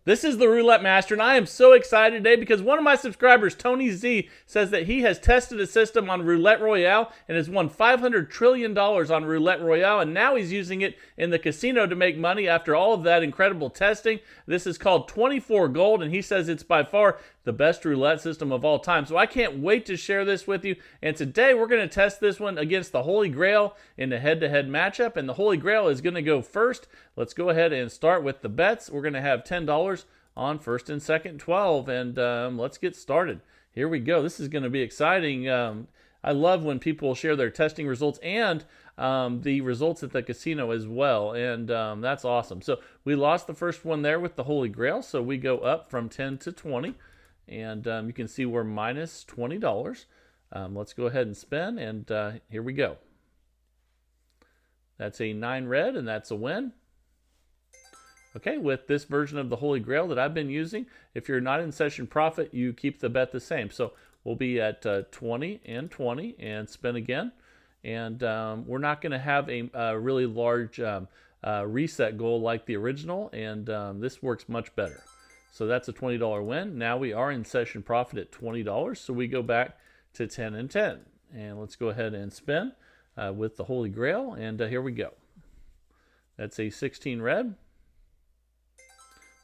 This is the Roulette Master, and I am so excited today because one of my subscribers, Tony Z, says that he has tested a system on Roulette Royale and has won $500 trillion on Roulette Royale, and now he's using it in the casino to make money after all of that incredible testing. This is called 24 Gold, and he says it's by far the best roulette system of all time. So I can't wait to share this with you, and today we're going to test this one against the Holy Grail in a head-to-head matchup, and the Holy Grail is going to go first. Let's go ahead and start with the bets. We're going to have $10 on first and second 12, and let's get started. Here we go. This is going to be exciting. I love when people share their testing results and the results at the casino as well, and that's awesome. So we lost the first one there with the Holy Grail, so we go up from 10 to 20, and you can see we're minus $20. Let's go ahead and spin, and here we go. That's a 9 red, and that's a win. Okay, with this version of the Holy Grail that I've been using, if you're not in session profit, you keep the bet the same. So we'll be at 20 and 20 and spin again. And we're not going to have a really large reset goal like the original, and this works much better. So that's a $20 win. Now we are in session profit at $20, so we go back to 10 and 10. And let's go ahead and spin with the Holy Grail, and here we go. That's a 16 red.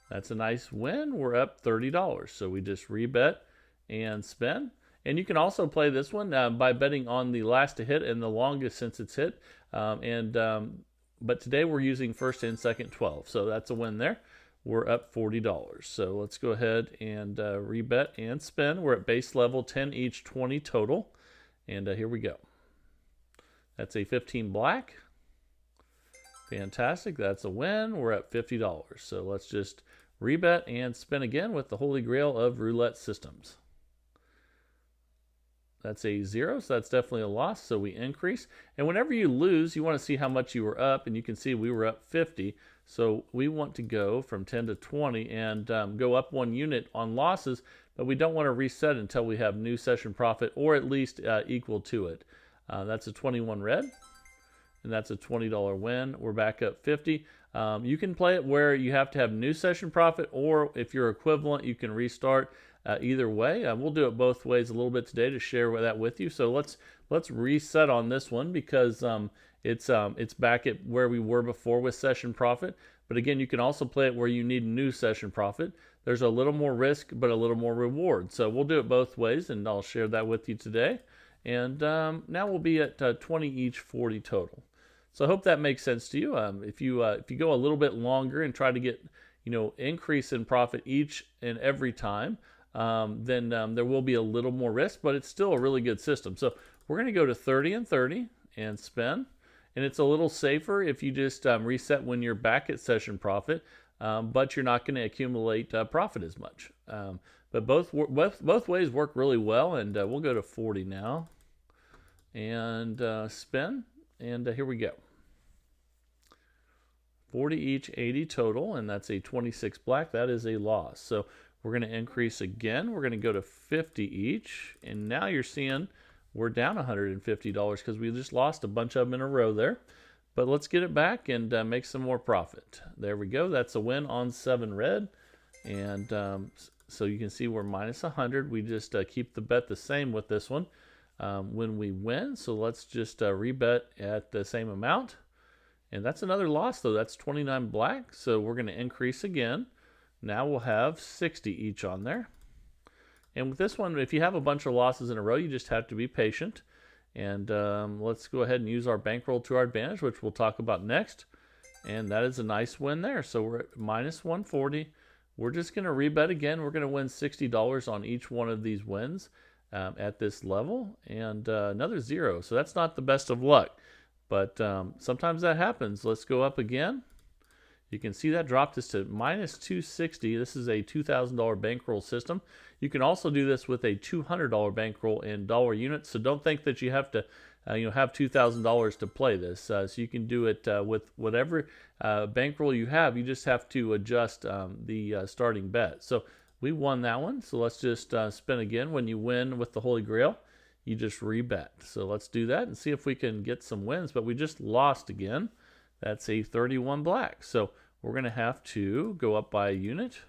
That's a nice win. We're up $30. So we just rebet and spin. And you can also play this one by betting on the last to hit and the longest since it's hit. But today we're using first and second 12. So that's a win there. We're up $40. So let's go ahead and rebet and spin. We're at base level 10 each, 20 total. And here we go. That's a 15 black. Fantastic. That's a win. We're at $50. So let's just rebet and spin again with the Holy Grail of roulette systems. That's a 0, so that's definitely a loss, so we increase. And whenever you lose, you want to see how much you were up, and you can see we were up 50. So we want to go from 10 to 20 and go up 1 unit on losses, but we don't want to reset until we have new session profit or at least equal to it. That's a 21 red. And that's a $20 win. We're back up 50. You can play it where you have to have new session profit, or if you're equivalent, you can restart. Either way, we'll do it both ways a little bit today to share that with you. So let's reset on this one because it's back at where we were before with session profit. But again, you can also play it where you need new session profit. There's a little more risk, but a little more reward. So we'll do it both ways, and I'll share that with you today. And now we'll be at 20 each, 40 total. So I hope that makes sense to you. If you go a little bit longer and try to get increase in profit each and every time, then there will be a little more risk, but it's still a really good system. So we're going to go to 30 and 30 and spin, and it's a little safer if you just reset when you're back at session profit, but you're not going to accumulate profit as much. But both ways work really well, and we'll go to 40 now and spin. And here we go. 40 each, 80 total, and that's a 26 black. That is a loss. So we're going to increase again. We're going to go to 50 each, and now you're seeing we're down $150 because we just lost a bunch of them in a row there. But let's get it back and make some more profit. There we go. That's a win on 7 red, and so you can see we're minus 100. We just keep the bet the same with this one. When we win, so let's just rebet at the same amount, and that's another loss though. That's 29 black, so we're going to increase again. Now we'll have 60 each on there, and with this one, if you have a bunch of losses in a row, you just have to be patient. And let's go ahead and use our bankroll to our advantage, which we'll talk about next. And that is a nice win there. So we're at minus 140. We're just going to rebet again. We're going to win $60 on each one of these wins. At this level, and another 0. So that's not the best of luck, but sometimes that happens. Let's go up again. You can see that dropped us to minus 260. This is a $2,000 bankroll system. You can also do this with a $200 bankroll in dollar units. So don't think that you have to have $2,000 to play this. So you can do it with whatever bankroll you have. You just have to adjust the starting bet. So we won that one, so let's just spin again. When you win with the Holy Grail, you just rebet. So let's do that and see if we can get some wins, but we just lost again. That's a 31 black. So we're going to have to go up by a unit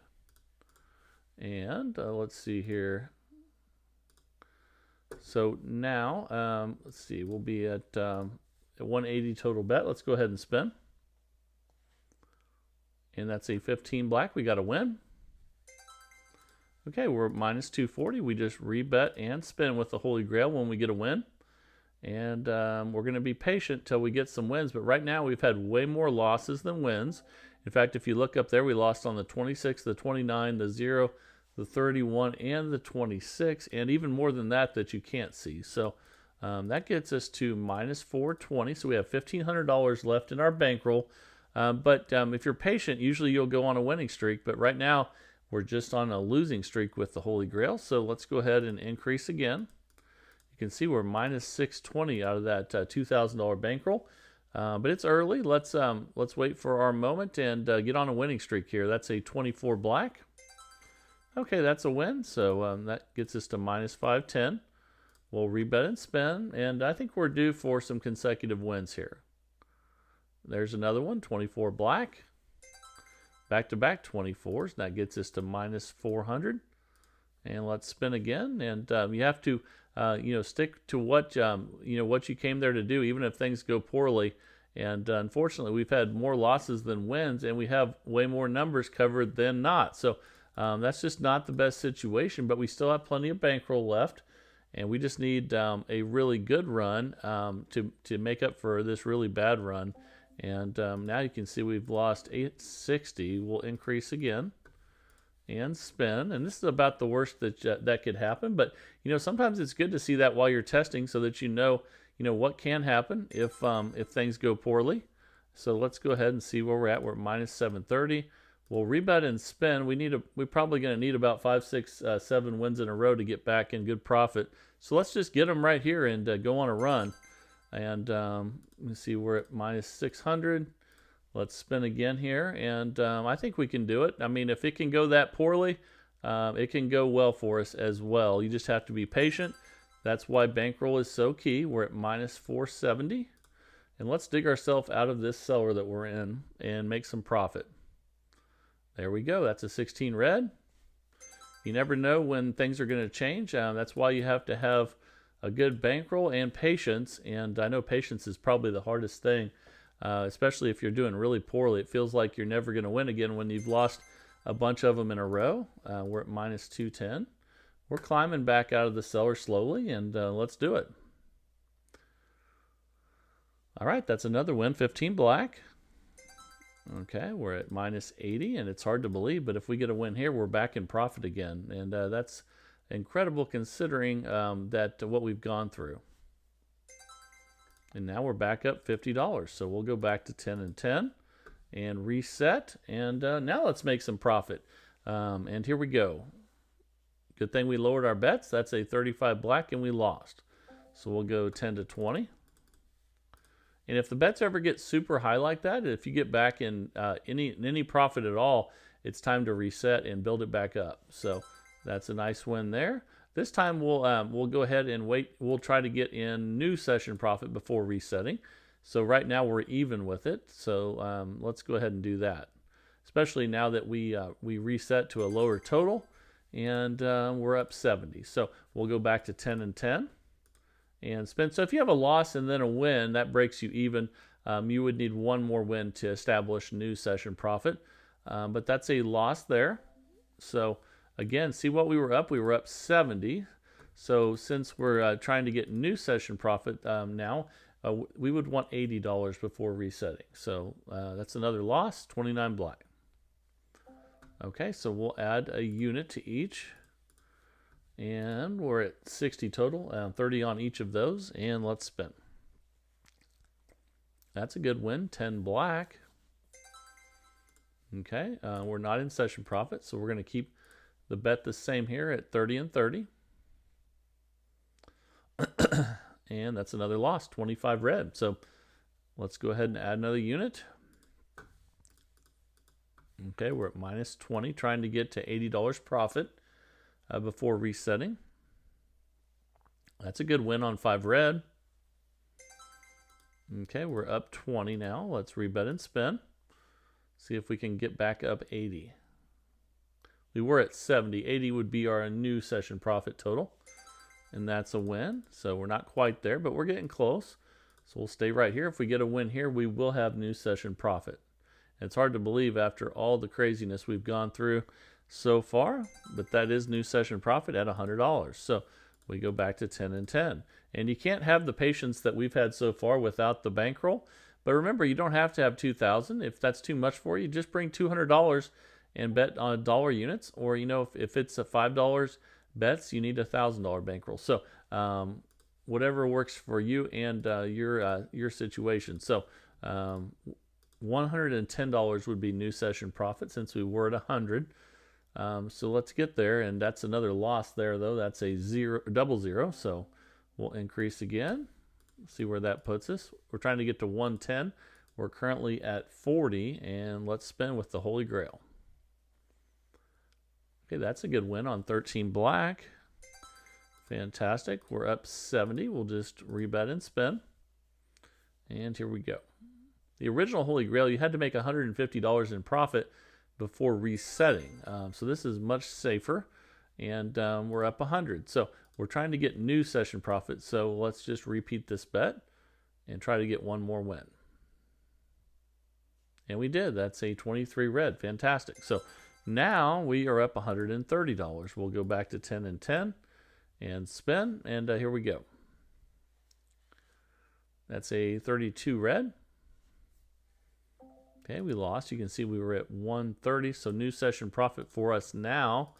And let's see here. So now, let's see, we'll be at 180 total bet. Let's go ahead and spin. And that's a 15 black. We got a win. Okay, we're at minus 240. We just rebet and spin with the Holy Grail when we get a win. And we're going to be patient till we get some wins. But right now we've had way more losses than wins. In fact, if you look up there, we lost on the 26, the 29, the 0, the 31, and the 26, and even more than that that you can't see. So that gets us to minus 420. So we have $1,500 left in our bankroll. But if you're patient, usually you'll go on a winning streak. But right now, we're just on a losing streak with the Holy Grail. So let's go ahead and increase again. You can see we're minus 620 out of that $2,000 bankroll. But it's early. Let's wait for our moment and get on a winning streak here. That's a 24 black. Okay, that's a win. So that gets us to minus 510. We'll rebet and spin. And I think we're due for some consecutive wins here. There's another one, 24 black. Back-to-back 24s. That gets us to minus 400. And let's spin again. And you have to, stick to what you came there to do, even if things go poorly. And unfortunately, we've had more losses than wins, and we have way more numbers covered than not. So that's just not the best situation, but we still have plenty of bankroll left. And we just need a really good run to make up for this really bad run. And now you can see we've lost 860. We'll increase again and spin. And this is about the worst that could happen. But sometimes it's good to see that while you're testing, so that you know what can happen if things go poorly. So let's go ahead and see where we're at. We're at minus 730. We'll rebet and spin. We're probably going to need about 5, 6, 7 wins in a row to get back in good profit. So let's just get them right here and go on a run. And let me see, we're at minus 600. Let's spin again here, and I think we can do it. I mean, if it can go that poorly, it can go well for us as well. You just have to be patient. That's why bankroll is so key. We're at minus 470. And let's dig ourselves out of this cellar that we're in and make some profit. There we go. That's a 16 red. You never know when things are going to change. That's why you have to have a good bankroll and patience. And I know patience is probably the hardest thing, especially if you're doing really poorly. It feels like you're never going to win again when you've lost a bunch of them in a row. We're at minus 210. We're climbing back out of the cellar slowly, and let's do it. All right, that's another win, 15 black. Okay, we're at minus 80, and it's hard to believe, but if we get a win here, we're back in profit again. And that's incredible considering that what we've gone through. And now we're back up $50. So we'll go back to 10 and 10 and reset. And now let's make some profit. And here we go. Good thing we lowered our bets. That's a 35 black, and we lost. So we'll go 10 to 20. And if the bets ever get super high like that, if you get back in any profit at all, it's time to reset and build it back up. So that's a nice win there. This time we'll go ahead and wait. We'll try to get in new session profit before resetting. So right now we're even with it. So let's go ahead and do that. Especially now that we reset to a lower total, and we're up 70. So we'll go back to 10 and 10. And spin. So if you have a loss and then a win, that breaks you even. You would need one more win to establish new session profit. But that's a loss there. So again, see what we were up? We were up 70. So since we're trying to get new session profit now, we would want $80 before resetting. So that's another loss, 29 black. Okay, so we'll add a unit to each. And we're at 60 total, 30 on each of those, and let's spin. That's a good win, 10 black. Okay, we're not in session profit, so we're going to keep the bet the same here at 30 and 30. And that's another loss, 25 red. So let's go ahead and add another unit. Okay, we're at minus 20, trying to get to $80 profit. Before resetting. That's a good win on 5 red. Okay, we're up 20 now. Let's rebet and spin. See if we can get back up 80. We were at 70. 80 would be our new session profit total. And that's a win. So we're not quite there, but we're getting close. So we'll stay right here. If we get a win here, we will have new session profit. And it's hard to believe after all the craziness we've gone through so far, but that is new session profit at $100. So we go back to 10 and 10. And you can't have the patience that we've had so far without the bankroll. But remember, you don't have to have 2,000. If that's too much for you, just bring $200 and bet on dollar units. Or, you know, if it's a $5 bets, you need a $1,000 bankroll. So whatever works for you and your situation. So $110 would be new session profit since we were at 100. So let's get there, and that's another loss there though. That's a double zero. So we'll increase again. See where that puts us. We're trying to get to 110. We're currently at 40, and let's spin with the Holy Grail. Okay, that's a good win on 13 black. Fantastic. We're up 70. We'll just rebet and spin. And here we go. The original Holy Grail, you had to make $150 in profit before resetting. So this is much safer, and we're up 100. So we're trying to get new session profit. So let's just repeat this bet and try to get one more win. And we did. That's a 23 red. Fantastic. So now we are up $130. We'll go back to 10 and 10 and spin. And here we go. That's a 32 red. Okay, we lost. You can see we were at 130. So new session profit for us now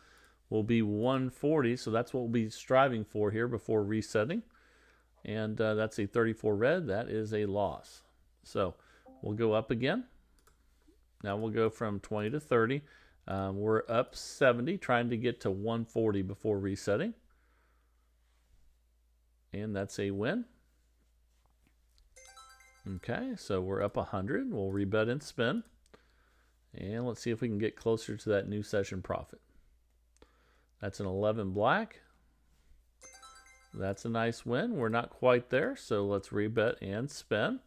will be 140. So that's what we'll be striving for here before resetting. And that's a 34 red. That is a loss. So we'll go up again. Now we'll go from 20 to 30. We're up 70, trying to get to 140 before resetting. And that's a win. Okay, so we're up 100. We'll rebet and spin. And let's see if we can get closer to that new session profit. That's an 11 black. That's a nice win. We're not quite there, so let's rebet and spin.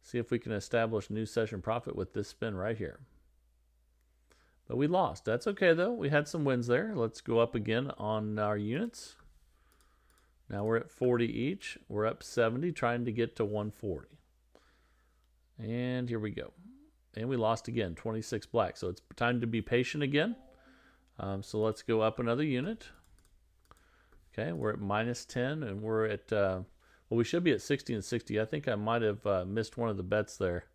See if we can establish new session profit with this spin right here. But we lost. That's okay, though. We had some wins there. Let's go up again on our units. Now we're at 40 each. We're up 70, trying to get to 140. And here we go. And we lost again, 26 black. So it's time to be patient again. So let's go up another unit. Okay, we're at minus 10, and we're at, well, we should be at 60 and 60. I think I might have missed one of the bets there.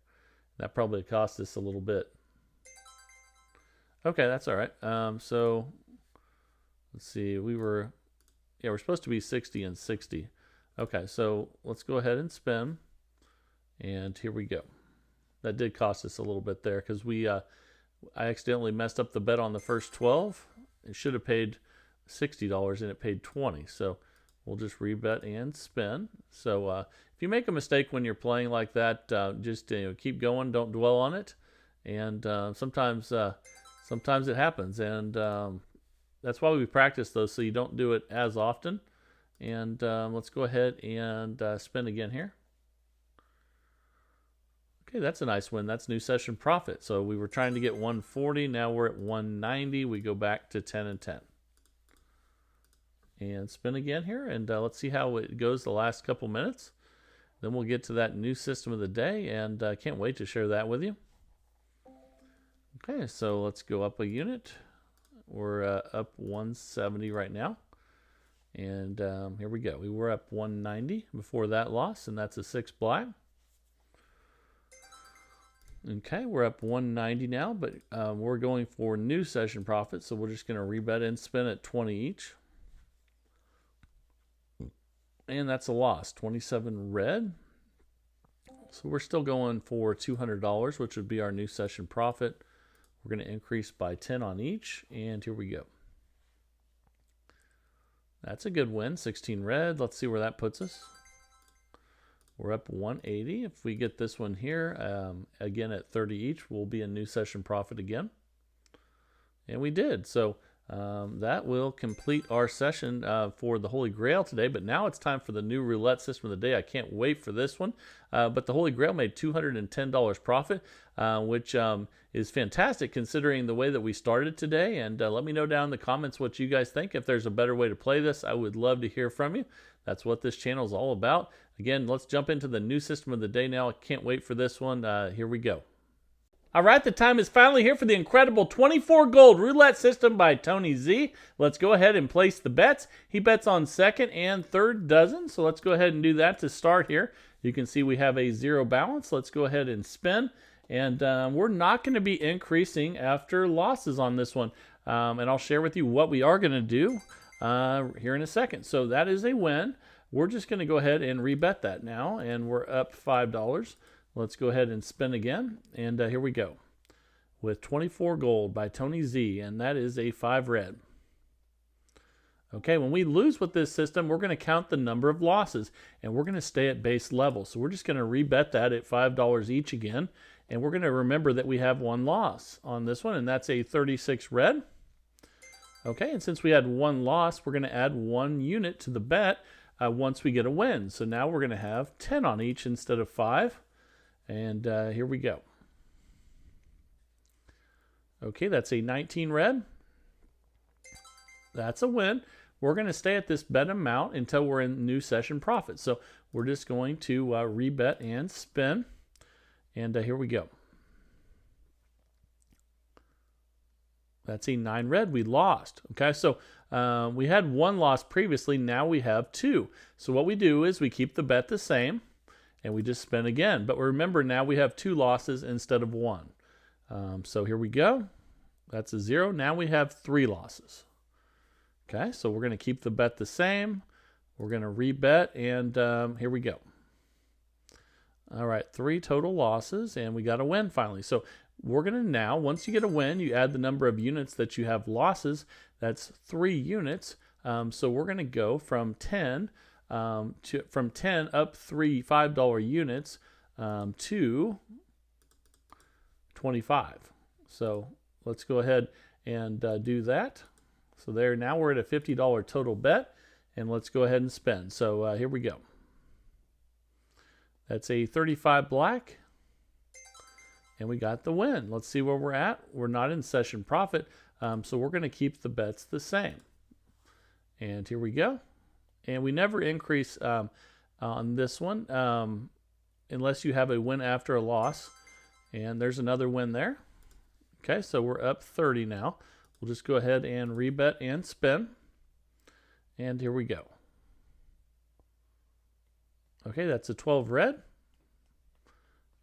That probably cost us a little bit. Okay, that's all right. So let's see. We're supposed to be 60 and 60. Okay, so let's go ahead and spin. And here we go. That did cost us a little bit there because I accidentally messed up the bet on the first 12. It should have paid $60 and it paid 20. So we'll just rebet and spin. So if you make a mistake when you're playing like that, just keep going. Don't dwell on it. And sometimes it happens. And that's why we practice those, so you don't do it as often. And let's go ahead and spin again here. Okay, that's a nice win. That's new session profit. So we were trying to get 140. Now we're at 190. We go back to 10 and 10. And spin again here. And let's see how it goes the last couple minutes. Then we'll get to that new system of the day. And I can't wait to share that with you. Okay, so let's go up a unit. We're up 170 right now. And here we go. We were up 190 before that loss. And that's a 6 black. Okay, we're up 190 now, but we're going for new session profit, so we're just going to rebet and spin at 20 each. And that's a loss, 27 red. So we're still going for $200, which would be our new session profit. We're going to increase by 10 on each, and here we go. That's a good win, 16 red. Let's see where that puts us. We're up 180. If we get this one here, again at 30 each, we'll be a new session profit again. And we did. So that will complete our session for the Holy Grail today. But now it's time for the new roulette system of the day. I can't wait for this one. But the Holy Grail made $210 profit, which is fantastic considering the way that we started today. And let me know down in the comments what you guys think. If there's a better way to play this, I would love to hear from you. That's what this channel is all about. Again, let's jump into the new system of the day now. I can't wait for this one. Here we go. All right, the time is finally here for the incredible 24 gold roulette system by Tony Z. Let's go ahead and place the bets. He bets on second and third dozen, so let's go ahead and do that to start here. You can see we have a zero balance. Let's go ahead and spin, and we're not going to be increasing after losses on this one, and I'll share with you what we are going to do here in a second. So that is a win. We're just going to go ahead and rebet that now, and we're up $5. Let's go ahead and spin again, and here we go with 24 gold by Tony Z, and that is a 5 red. Okay, when we lose with this system, we're going to count the number of losses, and we're going to stay at base level. So we're just going to rebet that at $5 each again, and we're going to remember that we have one loss on this one, and that's a 36 red. Okay, and since we had one loss, we're going to add 1 unit to the bet once we get a win. So now we're going to have 10 on each instead of 5. And here we go. Okay, that's a 19 red. That's a win. We're going to stay at this bet amount until we're in new session profit. So we're just going to rebet and spin. And here we go. That's a 9 red. We lost. Okay, so we had 1 loss previously. Now we have 2. So what we do is we keep the bet the same, and we just spin again. But remember, now we have 2 losses instead of 1. So here we go. That's a 0. Now we have 3 losses. Okay, so we're going to keep the bet the same. We're going to rebet, and here we go. All right, 3 total losses, and we got a win finally. So we're going to now, once you get a win, you add the number of units that you have losses. That's 3 units. So we're going to go from 10 up 3 $5 units to 25. So let's go ahead and do that. So there, now we're at a $50 total bet, and let's go ahead and spend. So here we go. That's a 35 black, and we got the win. Let's see where we're at. We're not in session profit, so we're going to keep the bets the same. And here we go. And we never increase on this one unless you have a win after a loss. And there's another win there. Okay, so we're up 30 now. We'll just go ahead and rebet and spin. And here we go. Okay, that's a 12 red.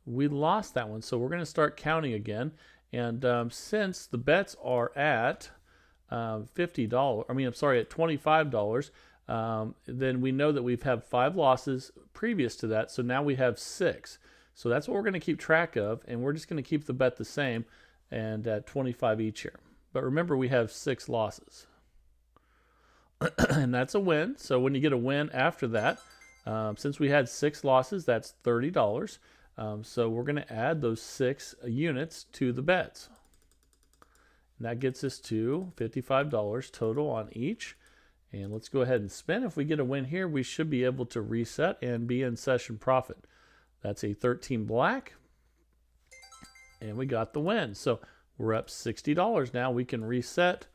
We lost that one, so we're going to start counting again. And since the bets are at $50, at $25, then we know that we've had 5 losses previous to that, so now we have 6. So that's what we're going to keep track of, and we're just going to keep the bet the same and at 25 each here. But remember, we have 6 losses. And that's a win. So when you get a win after that, since we had 6 losses, that's $30. So we're going to add those 6 units to the bets. And that gets us to $55 total on each. And let's go ahead and spin. If we get a win here, we should be able to reset and be in session profit. That's a 13 black. And we got the win. So we're up $60 now. We can reset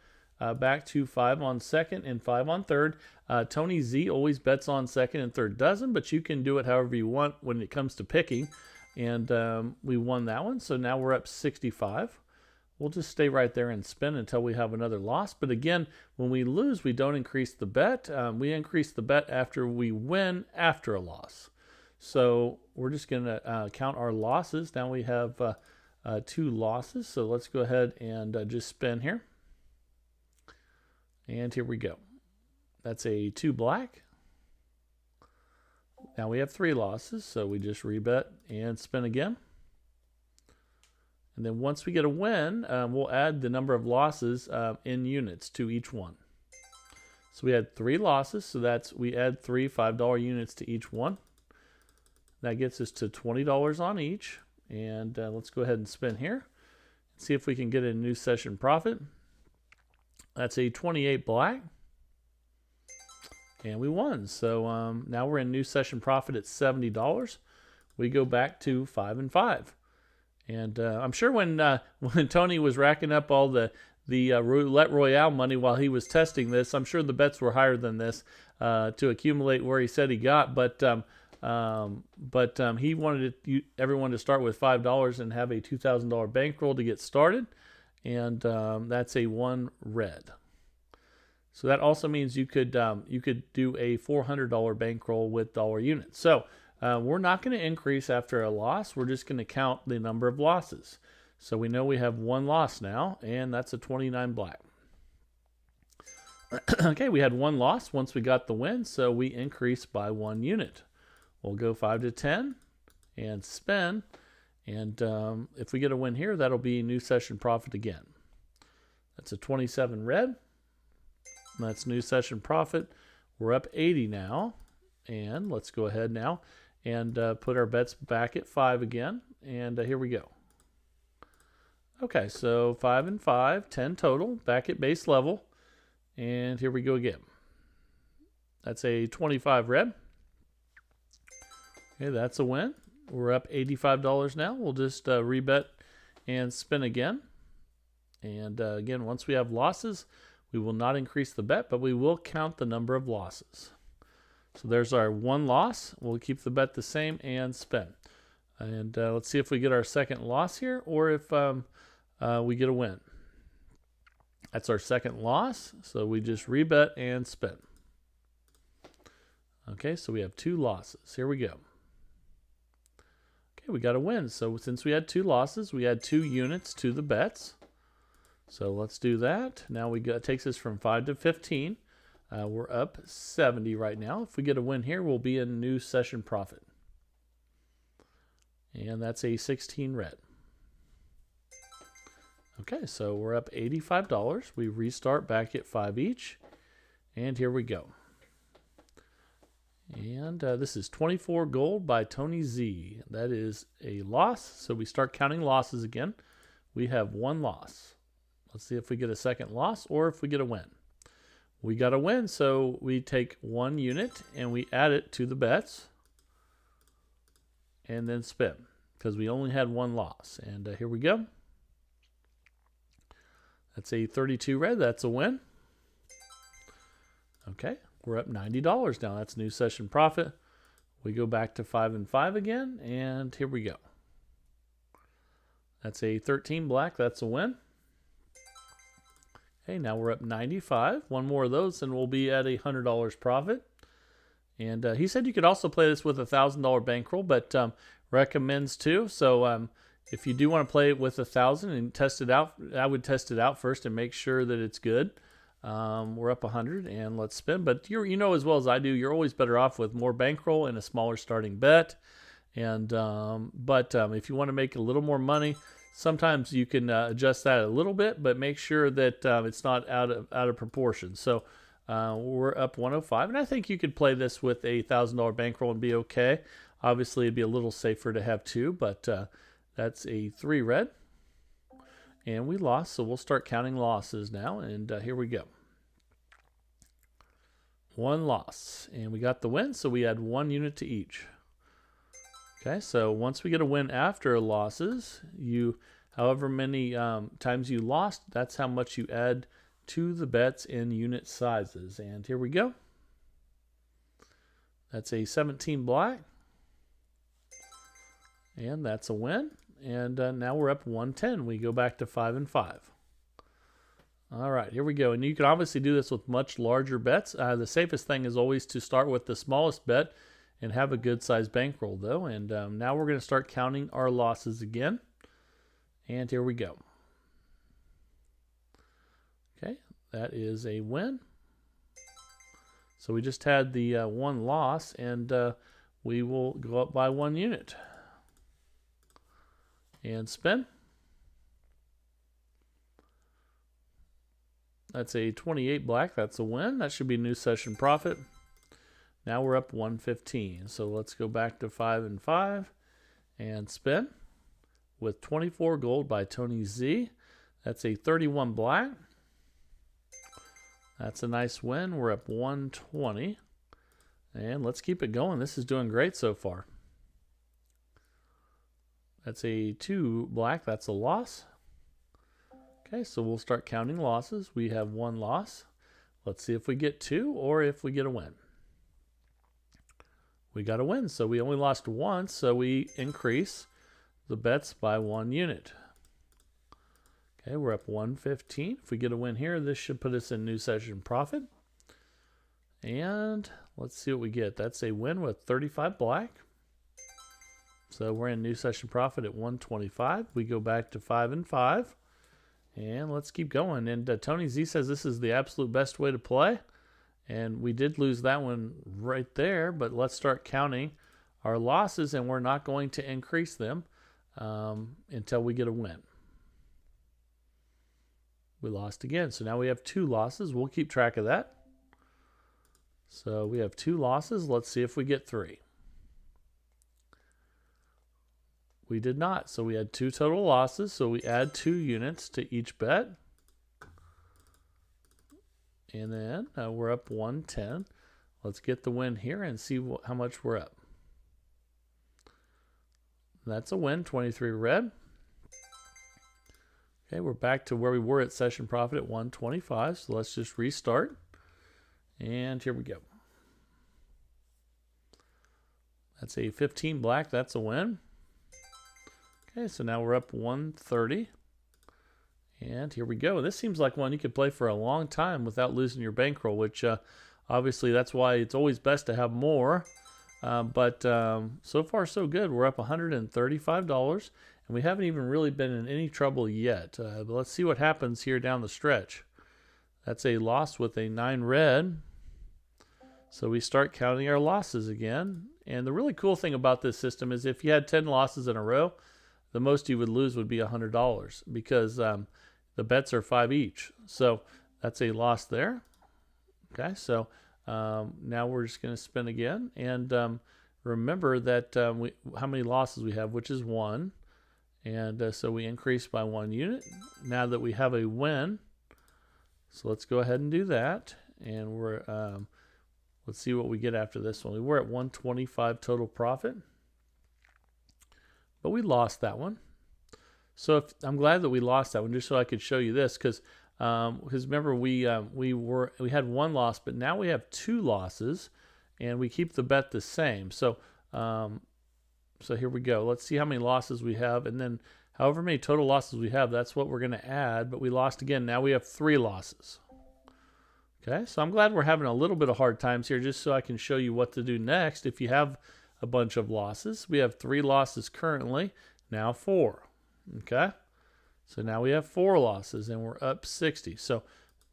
back to 5 on second and 5 on third. Tony Z always bets on second and third dozen, but you can do it however you want when it comes to picking. And we won that one. So now we're up 65. We'll just stay right there and spin until we have another loss. But again, when we lose, we don't increase the bet. We increase the bet after we win after a loss. So we're just going to count our losses. Now we have 2 losses. So let's go ahead and just spin here. And here we go. That's a 2 black. Now we have 3 losses. So we just rebet and spin again. And then once we get a win, we'll add the number of losses in units to each one. So we had 3 losses, so we add 3 $5 units to each one. That gets us to $20 on each. And let's go ahead and spin here. See if we can get a new session profit. That's a 28 black. And we won. So now we're in new session profit at $70. We go back to 5 and 5. And I'm sure when Tony was racking up all the Roulette Royale money while he was testing this, I'm sure the bets were higher than this to accumulate where he said he got. But he wanted everyone to start with $5 and have a $2,000 bankroll to get started. And that's a 1 red. So that also means you could do a $400 bankroll with dollar units. So we're not going to increase after a loss. We're just going to count the number of losses. So we know we have 1 loss now, and that's a 29 black. Okay, we had 1 loss once we got the win, so we increased by 1 unit. We'll go 5 to 10 and spin. And if we get a win here, that'll be new session profit again. That's a 27 red. That's new session profit. We're up 80 now. And let's go ahead now and put our bets back at 5 again. And here we go. Okay, so 5 and 5, 10 total, back at base level. And here we go again. That's a 25 red. Okay, that's a win. We're up $85 now. We'll just rebet and spin again. And again, once we have losses, we will not increase the bet, but we will count the number of losses. So there's our 1 loss. We'll keep the bet the same and spin. And let's see if we get our second loss here or if we get a win. That's our second loss. So we just rebet and spin. Okay, so we have 2 losses. Here we go. Okay, we got a win. So since we had 2 losses, we had 2 units to the bets. So let's do that. Now it takes us from 5 to 15. We're up 70 right now. If we get a win here, we'll be in new session profit. And that's a 16 red. Okay, so we're up $85. We restart back at 5 each. And here we go. And this is 24 gold by Tony Z. That is a loss. So we start counting losses again. We have 1 loss. Let's see if we get a second loss or if we get a win. We got a win, so we take 1 unit and we add it to the bets and then spin because we only had 1 loss. And here we go. That's a 32 red. That's a win. Okay, we're up $90 now. That's new session profit. We go back to 5 and 5 again, and here we go. That's a 13 black. That's a win. Okay, now we're up 95. 1 more of those, and we'll be at $100 profit. And he said you could also play this with a $1,000 bankroll, but recommends 2. So if you do want to play it with 1,000 and test it out, I would test it out first and make sure that it's good. We're up 100, and let's spin. But you know as well as I do, you're always better off with more bankroll and a smaller starting bet. And if you want to make a little more money, sometimes you can adjust that a little bit, but make sure that it's not out of proportion. So we're up 105, and I think you could play this with a $1,000 bankroll and be okay. Obviously, it'd be a little safer to have 2, but that's a 3 red. And we lost, so we'll start counting losses now, and here we go. 1 loss, and we got the win, so we add 1 unit to each. Okay, so once we get a win after losses, however many times you lost, that's how much you add to the bets in unit sizes. And here we go. That's a 17 black. And that's a win. And now we're up 110. We go back to 5 and 5. All right, here we go. And you can obviously do this with much larger bets. The safest thing is always to start with the smallest bet and have a good sized bankroll though. And now we're going to start counting our losses again. And here we go. Okay, that is a win. So we just had the 1 loss, and we will go up by 1 unit. And spin. That's a 28 black. That's a win. That should be new session profit. Now we're up 115. So let's go back to 5 and 5 and spin with 24 gold by Tony Z. That's a 31 black. That's a nice win. We're up 120. And let's keep it going. This is doing great so far. That's a 2 black. That's a loss. Okay, so we'll start counting losses. We have 1 loss. Let's see if we get 2 or if we get a win. We got a win, so we only lost once, so we increase the bets by 1 unit. Okay, we're up 115. If we get a win here, this should put us in new session profit. And let's see what we get. That's a win with 35 black. So we're in new session profit at 125. We go back to 5 and 5. And let's keep going. And Tony Z says this is the absolute best way to play. And we did lose that one right there, but let's start counting our losses, and we're not going to increase them until we get a win. We lost again, so now we have 2 losses. We'll keep track of that. So we have 2 losses. Let's see if we get 3. We did not, so we had 2 total losses, so we add 2 units to each bet. And then we're up 110. Let's get the win here and see how much we're up. That's a win, 23 red. Okay, we're back to where we were at session profit at 125. So let's just restart. And here we go. That's a 15 black. That's a win. Okay, so now we're up 130. And here we go. This seems like one you could play for a long time without losing your bankroll, which obviously that's why it's always best to have more. But so far so good. We're up $135, and we haven't even really been in any trouble yet. But let's see what happens here down the stretch. That's a loss with a 9 red. So we start counting our losses again. And the really cool thing about this system is if you had 10 losses in a row, the most you would lose would be $100 because the bets are 5 each. So that's a loss there. Okay, so now we're just going to spin again. And remember that how many losses we have, which is 1. And so we increase by 1 unit. Now that we have a win, so let's go ahead and do that. And we're let's see what we get after this one. We were at 125 total profit, but we lost that one. So I'm glad that we lost that one, just so I could show you this, because remember we had 1 loss, but now we have 2 losses, and we keep the bet the same. So so here we go. Let's see how many losses we have, and then however many total losses we have, that's what we're going to add. But we lost again. Now we have 3 losses. Okay, so I'm glad we're having a little bit of hard times here, just so I can show you what to do next if you have a bunch of losses. We have 3 losses currently, now 4. Okay, so now we have 4 losses, and we're up 60. So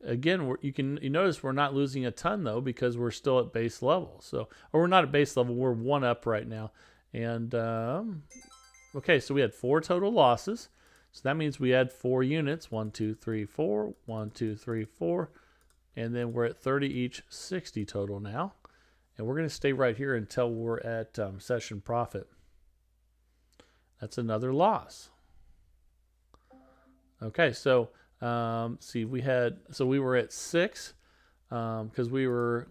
again, you notice we're not losing a ton though, because we're still at base level. So, or we're not at base level, we're 1 up right now. And okay, so we had 4 total losses. So that means we had 4 units. 1, 2, 3, 4. 1, 2, 3, 4. And then we're at 30 each, 60 total now. And we're going to stay right here until we're at session profit. That's another loss. Okay, so see, we were at 6 because we were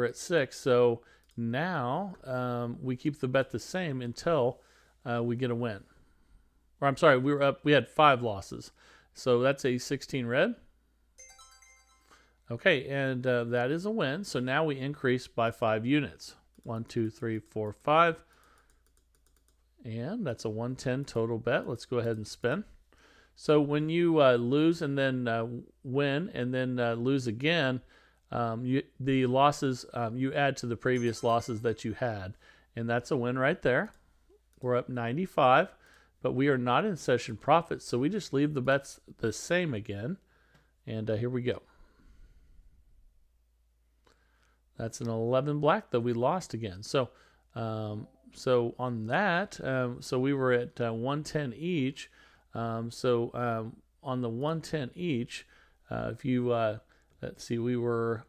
at 6. So now we keep the bet the same until we get a win. Or I'm sorry, we had 5 losses. So that's a 16 red. Okay, and that is a win. So now we increase by 5 units. 1, 2, 3, 4, 5. And that's a 110 total bet. Let's go ahead and spin. So when you lose and then win and then lose again, the losses, you add to the previous losses that you had. And that's a win right there. We're up 95, but we are not in session profit, so we just leave the bets the same again. And here we go. That's an 11 black that we lost again. So so on that, so we were at 110 each. On the 110 each, if you let's see, we were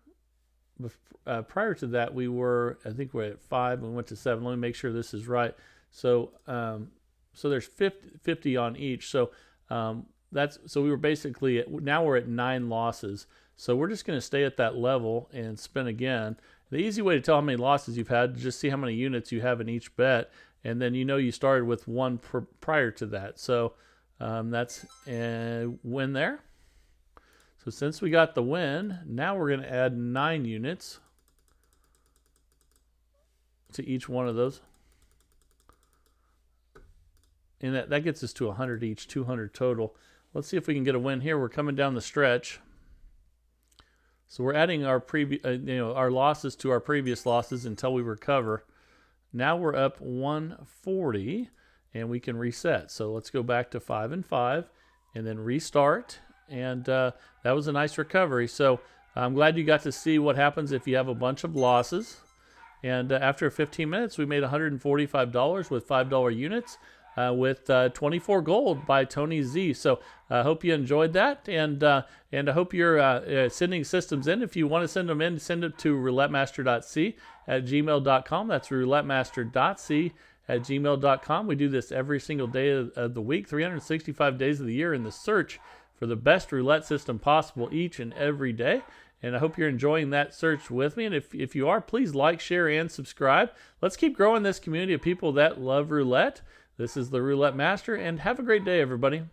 prior to that we were, I think we're at 5 and we went to 7. Let me make sure this is right. So so there's 50 on each. So we were basically now we're at 9 losses. So we're just going to stay at that level and spin again. The easy way to tell how many losses you've had is just see how many units you have in each bet, and then you know you started with one prior to that. So that's a win there. So since we got the win, now we're going to add 9 units to each one of those. And that gets us to 100 each, 200 total. Let's see if we can get a win here. We're coming down the stretch. So we're adding our our losses to our previous losses until we recover. Now we're up 140 and we can reset. So let's go back to 5 and 5 and then restart. And that was a nice recovery. So I'm glad you got to see what happens if you have a bunch of losses. And after 15 minutes, we made $145 with $5 units with 24 gold by Tony Z. So I hope you enjoyed that. And I hope you're sending systems in. If you want to send them in, send it to roulettemaster.c@gmail.com. That's roulettemaster.c@gmail.com. We do this every single day of the week, 365 days of the year, in the search for the best roulette system possible each and every day. And I hope you're enjoying that search with me. And if you are, please like, share, and subscribe. Let's keep growing this community of people that love roulette. This is the Roulette Master, and have a great day, everybody.